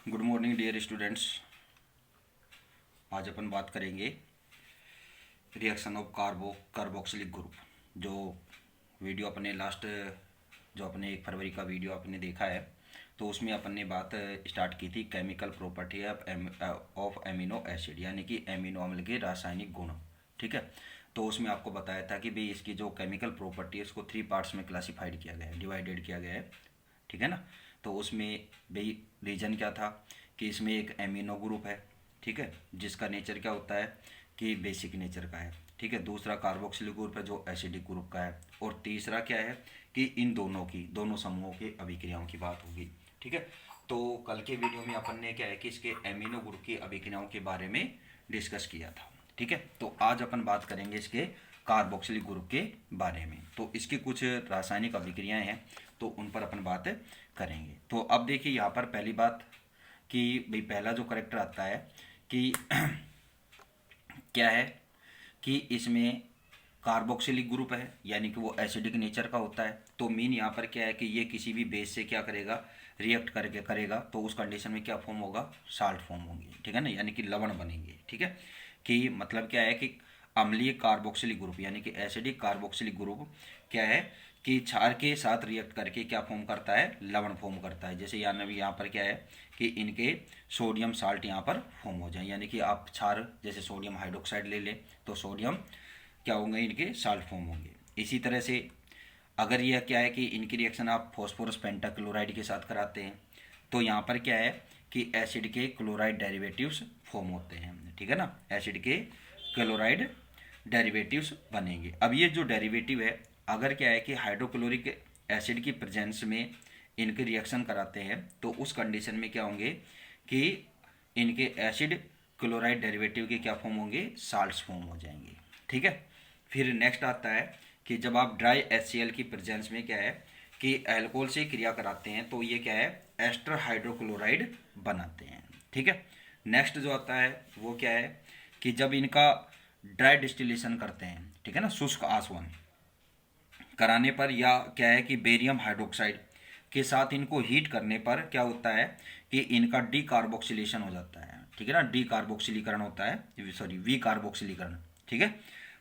Good morning dear students. आज अपन बात करेंगे रिएक्शन ऑफ कार्बोक्सिलिक ग्रुप। जो वीडियो अपने लास्ट जो अपने 1 फरवरी का वीडियो आपने देखा है, तो उसमें अपन ने बात स्टार्ट की थी chemical property of amino acid, यानी कि एमिनो अम्ल के रासायनिक गुण। ठीक है, तो उसमें आपको बताया था कि भाई इसकी जो केमिकल प्रॉपर्टी है उसको 3 पार्ट्स में क्लासिफाइड किया गया है, डिवाइडेड किया गया है। ठीक है ना। तो उसमें भाई रीजन क्या था कि इसमें एक एमिनो ग्रुप है, ठीक है, जिसका नेचर क्या होता है कि बेसिक नेचर का है। ठीक है, दूसरा कार्बोक्सिलिक ग्रुप है जो एसिडिक ग्रुप का है, और तीसरा क्या है कि इन दोनों समूहों के अभिक्रियाओं की बात होगी। ठीक है, तो कल के वीडियो में अपन ने क्या है कि इसके एमिनो ग्रुप की अभिक्रियाओं के बारे में डिस्कस किया था। ठीक है, तो आज अपन बात करेंगे इसके कार्बोक्सिलिक ग्रुप के बारे में। तो इसकी कुछ रासायनिक अभिक्रियाएं हैं, तो उन पर अपन बात करेंगे। तो अब देखिए यहाँ पर पहली बात कि भाई पहला जो करेक्टर आता है कि क्या है कि इसमें कार्बोक्सिलिक ग्रुप है, यानी कि वो एसिडिक नेचर का होता है। तो मीन यहाँ पर क्या है कि ये किसी भी बेस से क्या करेगा, रिएक्ट करके करेगा, तो उस कंडीशन में क्या फॉर्म होगा, साल्ट फॉर्म होंगे। ठीक है ना, यानी कि लवण बनेंगे। ठीक है, कि मतलब क्या है कि अम्लीय कार्बोक्सिलिक ग्रुप यानी कि एसिडिक कार्बोक्सिलिक ग्रुप क्या है कि क्षार के साथ रिएक्ट करके क्या फॉर्म करता है, लवण फॉर्म करता है। जैसे यहाँ पर क्या है कि इनके सोडियम साल्ट यहाँ पर फॉर्म हो जाए, यानी कि आप क्षार जैसे सोडियम हाइड्रोक्साइड ले लें तो सोडियम क्या होंगे, इनके साल्ट फॉर्म होंगे। इसी तरह से अगर यह क्या है कि इनकी रिएक्शन आप फॉस्फोरस पेंटाक्लोराइड के साथ कराते हैं, तो यहाँ पर क्या है कि एसिड के क्लोराइड डेरिवेटिव्स फॉर्म होते हैं। ठीक है ना, एसिड के क्लोराइड डेरिवेटिव्स बनेंगे। अब ये जो डेरिवेटिव है, अगर क्या है कि हाइड्रोक्लोरिक एसिड की प्रेजेंस में इनके रिएक्शन कराते हैं, तो उस कंडीशन में क्या होंगे कि इनके एसिड क्लोराइड डेरिवेटिव के क्या फॉर्म होंगे, साल्ट्स फॉर्म हो जाएंगे। ठीक है, फिर नेक्स्ट आता है कि जब आप ड्राई HCl की प्रेजेंस में क्या है कि अल्कोहल से क्रिया कराते हैं, तो ये क्या है, एस्टर हाइड्रोक्लोराइड बनाते हैं। ठीक है, नेक्स्ट जो आता है वो क्या है कि जब इनका ड्राई डिस्टिलेशन करते हैं, ठीक है ना, शुष्क आसवन कराने पर, या क्या है कि बेरियम हाइड्रोक्साइड के साथ इनको हीट करने पर क्या होता है कि इनका डी कार्बोक्सिलेशन हो जाता है। ठीक है ना, डी कार्बोक्सिलीकरण होता है, सॉरी वी कार्बोक्सिलीकरण, ठीक है,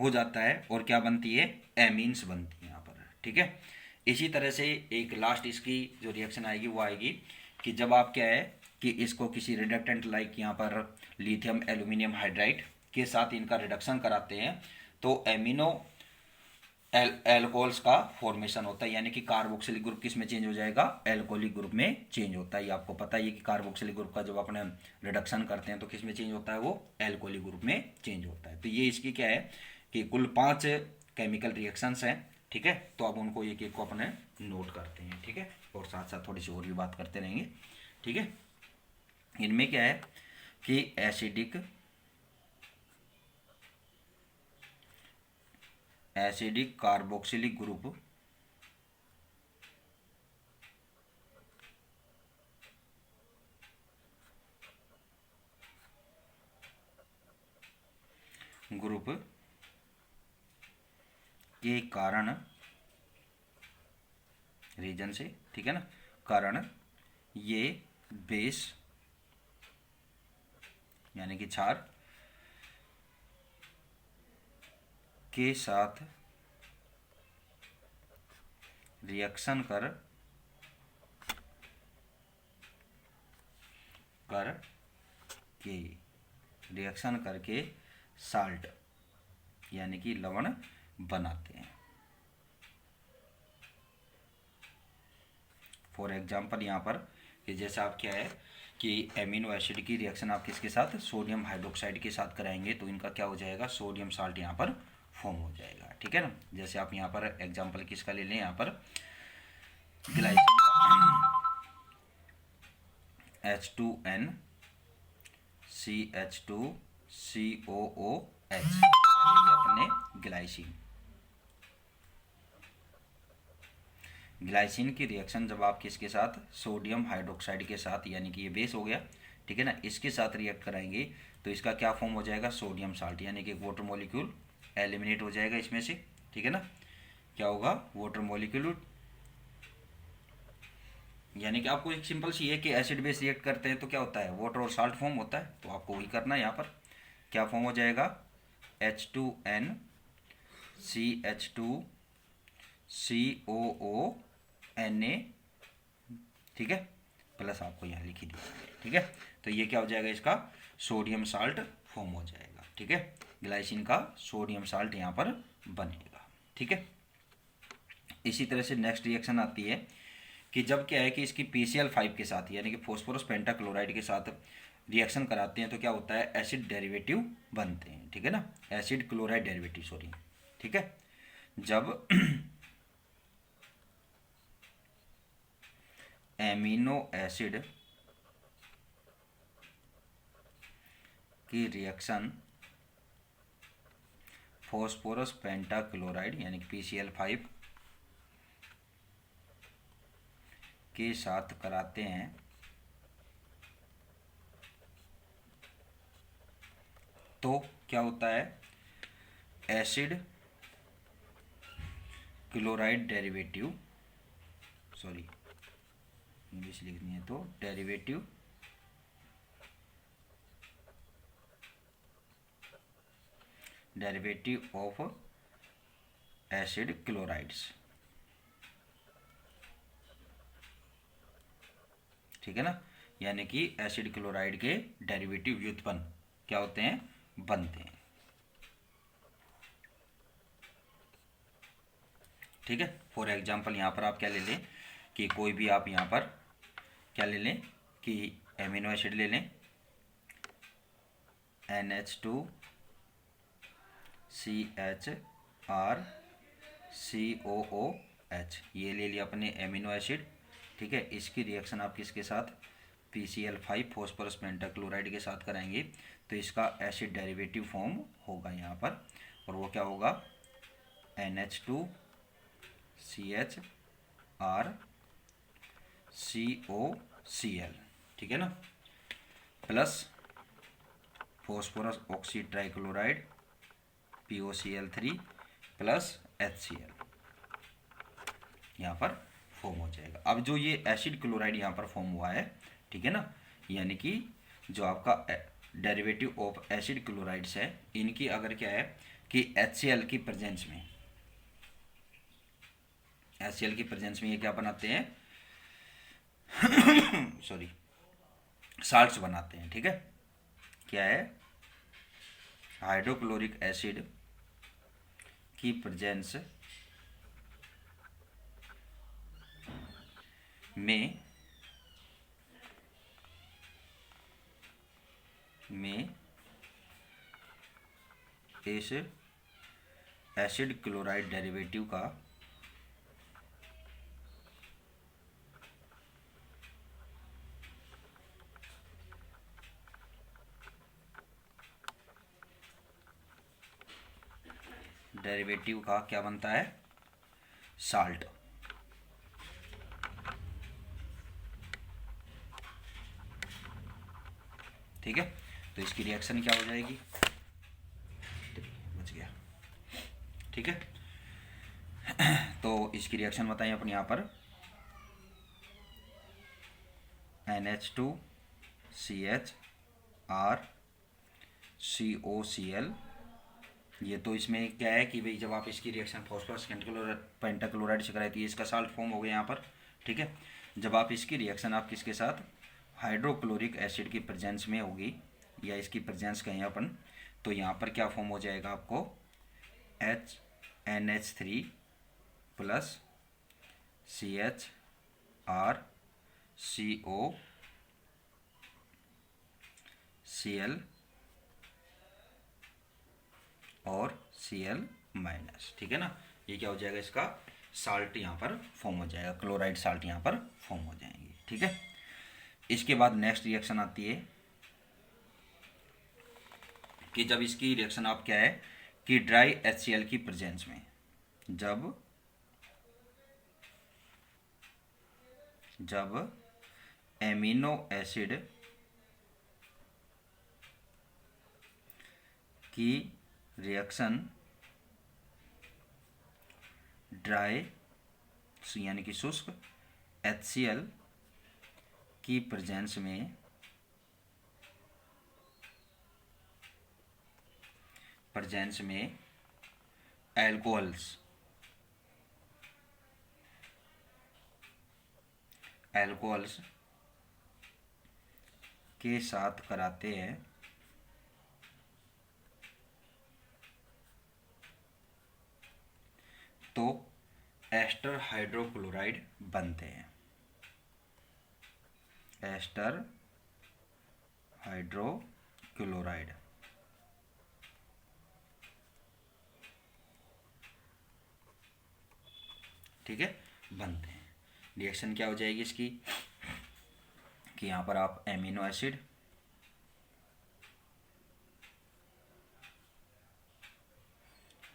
हो जाता है, और क्या बनती है, एमीन्स बनती है यहाँ पर। ठीक है, इसी तरह से एक लास्ट इसकी जो रिएक्शन आएगी वो आएगी कि जब आप क्या है कि इसको किसी रिडक्टेंट लाइक यहाँ पर लिथियम एल्यूमिनियम हाइड्राइड के साथ इनका रिडक्शन कराते हैं, तो एमिनो एल्कोहल्स का फॉर्मेशन होता है, यानी कि कार्बोक्सिलिक ग्रुप किस में चेंज हो जाएगा, एल्कोहलिक ग्रुप में चेंज होता है। ये आपको पता है कि कार्बोक्सिलिक ग्रुप का जब अपने रिडक्शन करते हैं तो किस में चेंज होता है, वो एल्कोहलिक ग्रुप में चेंज होता है। तो ये इसकी क्या है कि कुल 5 केमिकल रिएक्शंस हैं। ठीक है, तो अब उनको एक एक को अपने नोट करते हैं। ठीक है, और साथ साथ थोड़ी सी और भी बात करते रहेंगे। ठीक है, इनमें क्या है कि एसिडिक कार्बोक्सिलिक ग्रुप के कारण, रीजन से, ठीक है ना, कारण ये बेस यानी कि क्षार के साथ रिएक्शन कर के रिएक्शन करके साल्ट यानी कि लवण बनाते हैं। फॉर एग्जाम्पल यहाँ पर कि जैसे आप क्या है कि एमिनो एसिड की रिएक्शन आप किसके साथ, सोडियम हाइड्रोक्साइड के साथ कराएंगे, तो इनका क्या हो जाएगा, सोडियम साल्ट यहाँ पर फॉर्म हो जाएगा। ठीक है ना, जैसे आप यहाँ पर एग्जाम्पल किसका ले लें, यहाँ पर ग्लाइसिन H2N CH2COOH अपने ग्लाइसिन की रिएक्शन जब आप किसके साथ, सोडियम हाइड्रोक्साइड के साथ, यानी कि ये बेस हो गया, ठीक है ना, इसके साथ रिएक्ट कराएंगे, तो इसका क्या फॉर्म हो जाएगा, सोडियम साल्ट, यानी कि वाटर मॉलिक्यूल एलिमिनेट हो जाएगा इसमें से। ठीक है ना, क्या होगा, वाटर मॉलिक्यूल यानी कि आपको एक सिंपल सी है कि एसिड बेस रिएक्ट करते हैं तो क्या होता है, वाटर और साल्ट फॉर्म होता है, तो आपको वही करना है। यहाँ पर क्या फॉर्म हो जाएगा, H2NCH2COONA, ठीक है, प्लस आपको यहाँ लिख ही दिया, ठीक है। तो ये क्या हो जाएगा, इसका सोडियम साल्ट फॉर्म हो जाएगा, ठीक है। ग्लाइसिन का सोडियम साल्ट यहाँ पर बनेगा, ठीक है। इसी तरह से नेक्स्ट रिएक्शन आती है कि जब क्या है कि इसकी PCl5 के साथ यानी कि फॉस्फोरस पेंटाक्लोराइड के साथ रिएक्शन कराते हैं तो क्या होता है, एसिड डेरिवेटिव बनते हैं, ठीक है ना, एसिड क्लोराइड डेरिवेटिव, सॉरी, ठीक है। जब एमिनो एसिड की रिएक्शन फॉस्फोरस पेंटाक्लोराइड यानी कि PCl5 के साथ कराते हैं तो क्या होता है, acid chloride derivative, sorry English लिखनी है तो डेरिवेटिव ऑफ एसिड क्लोराइड्स, ठीक है ना, यानी कि एसिड क्लोराइड के डेरिवेटिव व्युत्पन्न क्या होते हैं, बनते हैं, ठीक है। फॉर एग्जांपल यहाँ पर आप क्या ले लें कि कोई भी आप यहाँ पर क्या ले लें कि एमिनो एसिड ले लें, NH2CHRCOOH, ये ले लिया अपने एमिनो एसिड, ठीक है। इसकी रिएक्शन आप किसके साथ, PCl5 फॉस्फोरस पेंटाक्लोराइड के साथ कराएंगे तो इसका एसिड डेरिवेटिव फॉर्म होगा यहाँ पर, और वो क्या होगा, NH2CHRCOCl, ठीक है ना, plus phosphorus oxy trichloride POCl3 plus HCl यहाँ पर फॉर्म हो जाएगा। अब जो ये एसिड क्लोराइड यहाँ पर फॉर्म हुआ है, ठीक है ना, यानी कि जो आपका डेरिवेटिव ऑफ एसिड क्लोराइड्स है, इनकी अगर क्या है कि HCl की प्रेजेंस में, HCl की प्रेजेंस में ये क्या बनाते हैं सॉरी साल्ट्स बनाते हैं, ठीक है। क्या है, हाइड्रोक्लोरिक एसिड की प्रेजेंस में इस एसिड क्लोराइड डेरिवेटिव का क्या बनता है, साल्ट, ठीक है। तो इसकी रिएक्शन क्या हो जाएगी, बच गया, ठीक है। तो इसकी रिएक्शन बताइए अपन यहाँ पर, NH2CHRCOCl, ये तो इसमें क्या है कि भाई जब आप इसकी रिएक्शन फॉस्फोरस पेंटाक्लोराइड से कराई तो ये इसका साल्ट फॉर्म हो गया यहाँ पर, ठीक है। जब आप इसकी रिएक्शन आप किसके साथ, हाइड्रोक्लोरिक एसिड की प्रेजेंस में होगी या इसकी प्रेजेंस कहें अपन, तो यहाँ पर क्या फॉर्म हो जाएगा आपको, NH3 प्लस CHRCOCl और Cl माइनस, ठीक है ना, ये क्या हो जाएगा, इसका साल्ट यहाँ पर फॉर्म हो जाएगा, क्लोराइड साल्ट यहाँ पर फॉर्म हो जाएंगे, ठीक है। इसके बाद नेक्स्ट रिएक्शन आती है कि जब इसकी रिएक्शन आप क्या है कि ड्राई HCl की प्रेजेंस में, जब एमिनो एसिड की रिएक्शन ड्राई यानी कि शुष्क HCl की प्रेजेंस में एल्कोहल्स के साथ कराते हैं तो एस्टर हाइड्रोक्लोराइड बनते हैं। एस्टर हाइड्रोक्लोराइड, ठीक है, बनते हैं। रिएक्शन क्या हो जाएगी इसकी कि यहाँ पर आप एमिनो एसिड,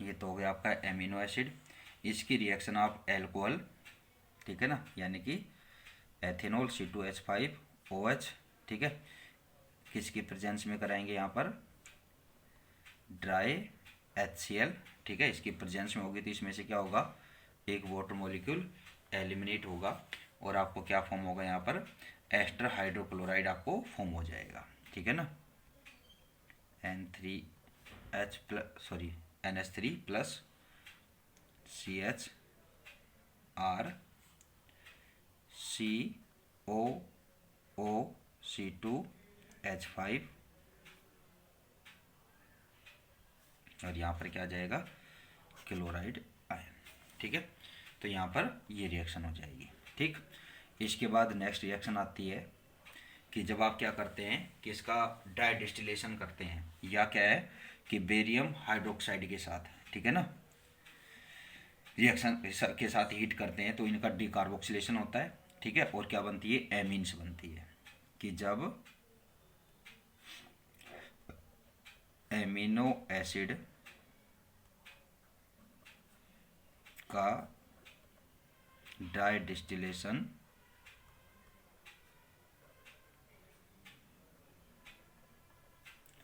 ये तो हो गया आपका एमिनो एसिड, इसकी रिएक्शन आप एल्कोहल, ठीक है ना, यानी कि एथेनॉल C2H5OH, ठीक है, किसकी प्रेजेंस में कराएंगे यहाँ पर ड्राई HCl, ठीक है, इसकी प्रेजेंस में होगी तो इसमें से क्या होगा, एक वाटर मॉलिक्यूल एलिमिनेट होगा और आपको क्या फॉर्म होगा यहाँ पर एस्टर हाइड्रोक्लोराइड आपको फॉर्म हो जाएगा, ठीक है ना, NH3 प्लस CHR COOC2H5 और यहाँ पर क्या आ जाएगा क्लोराइड आयन, ठीक है। तो यहाँ पर ये रिएक्शन हो जाएगी, ठीक। इसके बाद नेक्स्ट रिएक्शन आती है कि जब आप क्या करते हैं कि इसका ड्राई डिस्टिलेशन करते हैं, या क्या है कि बेरियम हाइड्रोक्साइड के साथ, ठीक है ना, रिएक्शन के साथ हीट करते हैं तो इनका डीकार्बोक्सिलेशन होता है, ठीक है, और क्या बनती है एमीन्स बनती है। कि जब एमिनो एसिड का ड्राई डिस्टिलेशन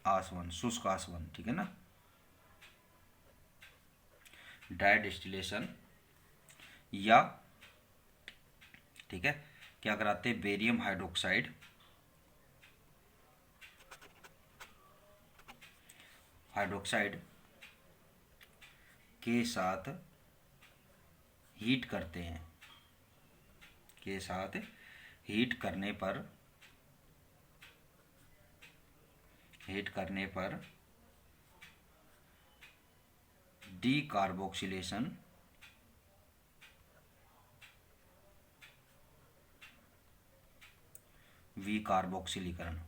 आसवन, शुष्क आसवन, ठीक है ना, ड्राई डिस्टिलेशन, या ठीक है क्या कराते हैं बेरियम हाइड्रोक्साइड के साथ हीट करते हैं, के साथ हीट करने पर डीकार्बोक्सिलेशन विकार्बोक्सिलीकरण,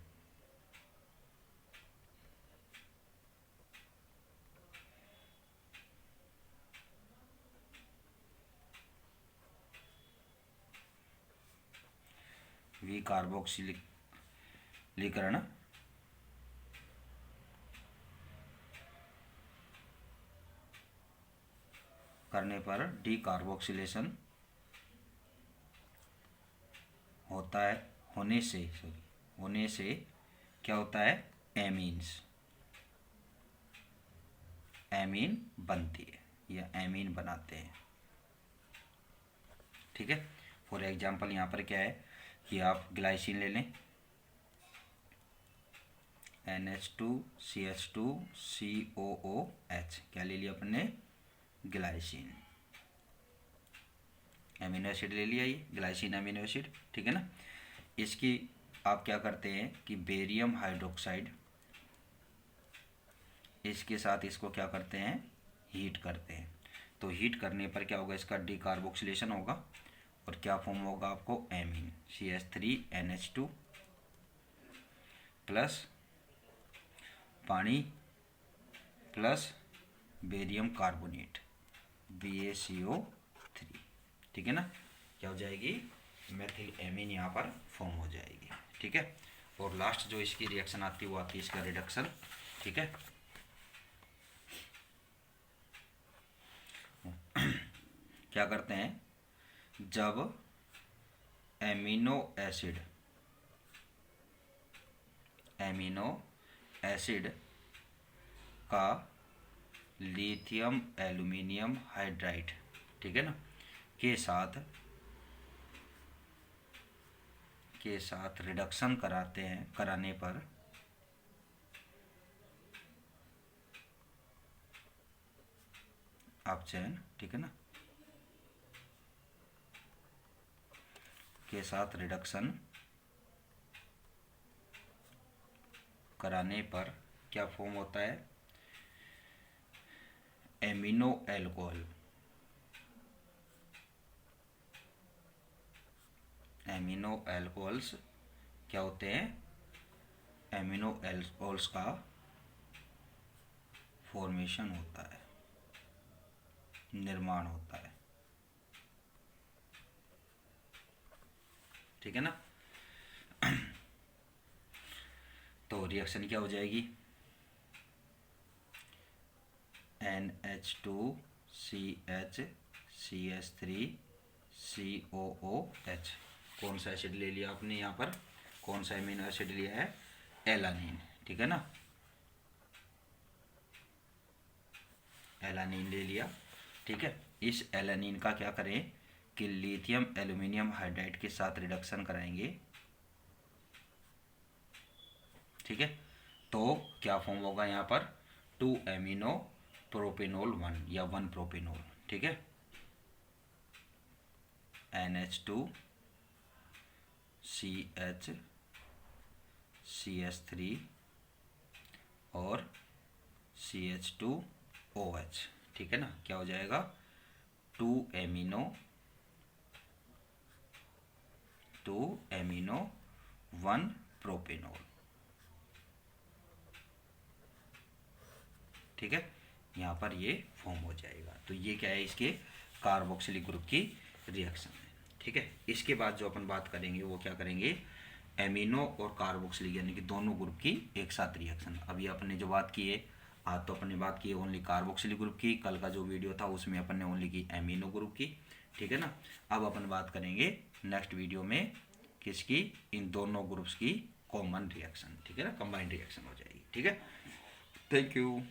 विकार्बोक्सिलीकरण करने पर डीकार्बोक्सिलेशन होता है, होने से क्या होता है एमीन बनती है या एमीन बनाते हैं, ठीक है। फॉर एग्जांपल यहाँ पर क्या है कि आप ग्लाइसिन ले लें, NH2CH2COOH, क्या ले लिया अपने ग्लाइसिन, एमिनो एसिड ले लिया, ये ग्लाइसिन एमिनो एसिड, ठीक है ना। इसकी आप क्या करते हैं कि बेरियम हाइड्रोक्साइड, इसके साथ इसको क्या करते हैं हीट करते हैं, तो हीट करने पर क्या होगा इसका डीकार्बोक्सिलेशन होगा और क्या फॉर्म होगा आपको एमीन CH3NH2 प्लस पानी प्लस बेरियम कार्बोनेट BaCO3, ठीक है ना, क्या हो जाएगी मेथिल एमीन यहाँ पर फॉर्म हो जाएगी, ठीक है। और लास्ट जो इसकी रिएक्शन आती है वो आती है इसका रिडक्शन, ठीक है। क्या करते हैं जब एमिनो एसिड का लिथियम एल्यूमिनियम हाइड्राइड, ठीक है ना, के के साथ रिडक्शन कराने पर अपचयन, ठीक है ना, के साथ रिडक्शन कराने पर क्या फॉर्म होता है, एमिनो एल्कोहल, एमिनो एल्कोहल्स क्या होते हैं, एमिनो एल्कोहल्स का फॉर्मेशन होता है, निर्माण होता है, ठीक है ना। तो रिएक्शन क्या हो जाएगी, NH2CH3COOH। कौन सा एसिड ले लिया आपने यहाँ पर, कौन सा एमिनो एसिड लिया है, एलानीन, ठीक है ना, एलानीन ले लिया, ठीक है। इस एलानीन का क्या करें कि लिथियम एल्यूमिनियम हाइड्राइड के साथ रिडक्शन कराएंगे, ठीक है। तो क्या फॉर्म होगा यहाँ पर, 2 एमिनो प्रोपेनॉल 1 या 1 प्रोपेनॉल, ठीक है, NH2CH3 और CH2OH, ठीक है ना। क्या हो जाएगा, 2 एमिनो 1 प्रोपेनॉल, ठीक है। यहाँ पर ये फॉर्म हो जाएगा। तो ये क्या है, इसके कार्बोक्सिलिक ग्रुप की रिएक्शन है, ठीक है। इसके बाद जो अपन बात करेंगे वो क्या करेंगे, एमिनो और कार्बोक्सिलिक यानी कि दोनों ग्रुप की एक साथ रिएक्शन। अभी अपने जो बात की है, आज तो अपन ने बात की है ओनली कार्बोक्सिलिक ग्रुप की, कल का जो वीडियो था उसमें अपन ने ओनली की एमिनो ग्रुप की, ठीक है ना। अब अपन बात करेंगे नेक्स्ट वीडियो में किसकी, इन दोनों ग्रुप्स की कॉमन रिएक्शन, ठीक है ना, कंबाइंड रिएक्शन हो जाएगी, ठीक है। Thank you.